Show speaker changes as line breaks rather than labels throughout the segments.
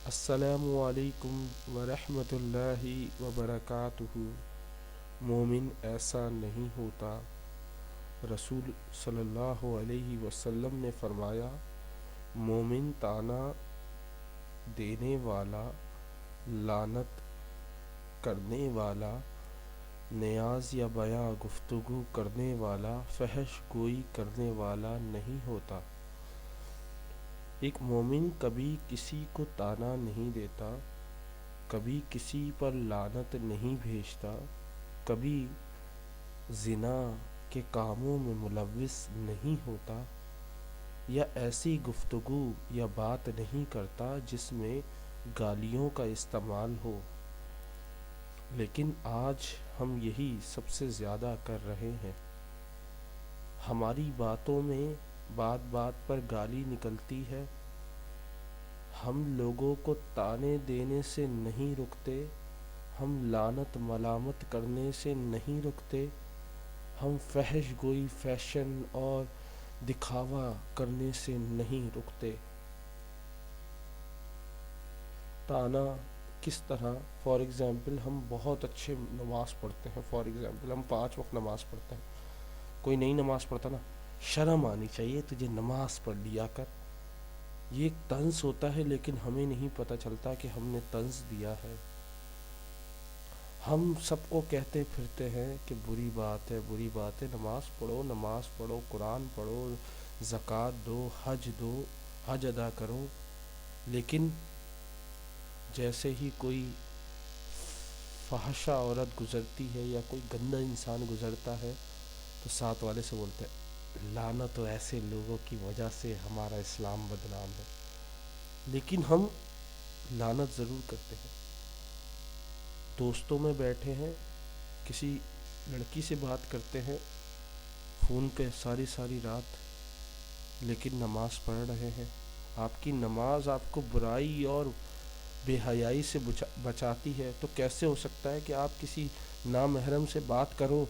السلام علیکم ورحمۃ اللہ وبرکاتہ۔ مومن ایسا نہیں ہوتا۔ رسول صلی اللہ علیہ وسلم نے فرمایا، مومن طعنہ دینے والا، لعنت کرنے والا، نیاز یا بیاں گفتگو کرنے والا، فحش گوئی کرنے والا نہیں ہوتا۔ ایک مومن کبھی کسی کو طعنہ نہیں دیتا، کبھی کسی پر لعنت نہیں بھیجتا، کبھی زنا کے کاموں میں ملوث نہیں ہوتا، یا ایسی گفتگو یا بات نہیں کرتا جس میں گالیوں کا استعمال ہو۔ لیکن آج ہم یہی سب سے زیادہ کر رہے ہیں۔ ہماری باتوں میں بات بات پر گالی نکلتی ہے۔ ہم لوگوں کو طعنے دینے سے نہیں رکتے، ہم لعنت ملامت کرنے سے نہیں رکتے، ہم فحش گوئی، فیشن اور دکھاوا کرنے سے نہیں رکتے۔ طعنہ کس طرح؟ فار ایگزامپل ہم بہت اچھے نماز پڑھتے ہیں، فار ایگزامپل ہم 5 وقت نماز پڑھتے ہیں۔ کوئی نئی نماز پڑھتا نا، شرم آنی چاہیے تجھے، نماز پڑھ لیا کر۔ یہ ایک طنز ہوتا ہے، لیکن ہمیں نہیں پتہ چلتا کہ ہم نے طنز دیا ہے۔ ہم سب کو کہتے پھرتے ہیں کہ بری بات ہے، بری بات ہے، نماز پڑھو، قرآن پڑھو، زکوٰۃ دو، حج ادا کرو۔ لیکن جیسے ہی کوئی فحشہ عورت گزرتی ہے یا کوئی گندا انسان گزرتا ہے تو ساتھ والے سے بولتے ہیں، لعنت ہو ایسے لوگوں کی وجہ سے ہمارا اسلام بدنام ہے۔ لیکن ہم لعنت ضرور کرتے ہیں۔ دوستوں میں بیٹھے ہیں، کسی لڑکی سے بات کرتے ہیں فون پہ ساری رات، لیکن نماز پڑھ رہے ہیں۔ آپ کی نماز آپ کو برائی اور بے حیائی سے بچاتی ہے، تو کیسے ہو سکتا ہے کہ آپ کسی نامحرم سے بات کرو؟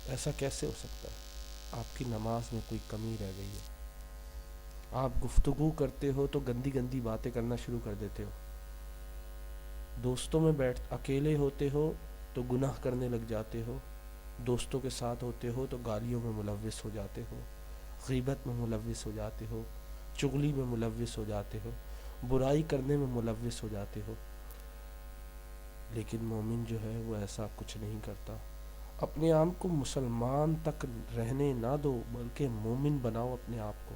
ایسا کیسے ہو سکتا ہے؟ آپ کی نماز میں کوئی کمی رہ گئی ہے۔ آپ گفتگو کرتے ہو تو گندی باتیں کرنا شروع کر دیتے ہو۔ دوستوں میں اکیلے ہوتے ہو تو گناہ کرنے لگ جاتے ہو۔ دوستوں کے ساتھ ہوتے ہو تو گالیوں میں ملوث ہو جاتے ہو، غیبت میں ملوث ہو جاتے ہو، چغلی میں ملوث ہو جاتے ہو، برائی کرنے میں ملوث ہو جاتے ہو۔ لیکن مومن جو ہے وہ ایسا کچھ نہیں کرتا۔ اپنے آپ کو مسلمان تک رہنے نہ دو، بلکہ مومن بناؤ اپنے آپ کو۔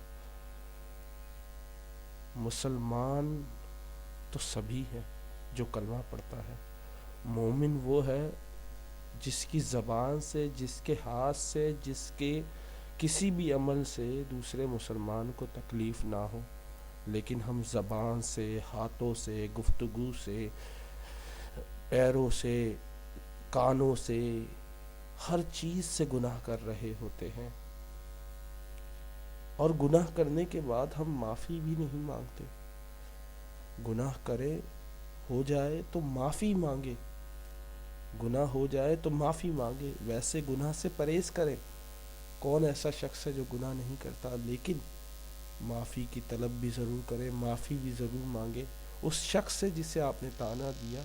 مسلمان تو سبھی ہے جو کلمہ پڑھتا ہے۔ مومن وہ ہے جس کی زبان سے، جس کے ہاتھ سے، جس کے کسی بھی عمل سے دوسرے مسلمان کو تکلیف نہ ہو۔ لیکن ہم زبان سے، ہاتھوں سے، گفتگو سے، پیروں سے، کانوں سے، ہر چیز سے گناہ کر رہے ہوتے ہیں، اور گناہ کرنے کے بعد ہم معافی بھی نہیں مانگتے۔ گناہ کرے، ہو جائے تو معافی مانگے، گناہ ہو جائے تو معافی مانگے، ویسے گناہ سے پرہیز کرے۔ کون ایسا شخص ہے جو گناہ نہیں کرتا؟ لیکن معافی کی طلب بھی ضرور کرے، معافی بھی ضرور مانگے اس شخص سے جسے آپ نے طعنہ دیا،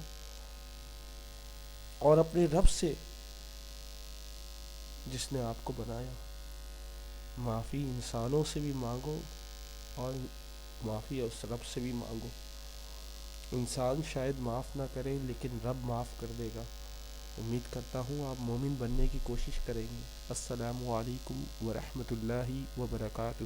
اور اپنے رب سے جس نے آپ کو بنایا۔ معافی انسانوں سے بھی مانگو اور معافی اس رب سے بھی مانگو۔ انسان شاید معاف نہ کرے، لیکن رب معاف کر دے گا۔ امید کرتا ہوں آپ مومن بننے کی کوشش کریں گے۔ السلام علیکم ورحمۃ اللہ وبرکاتہ۔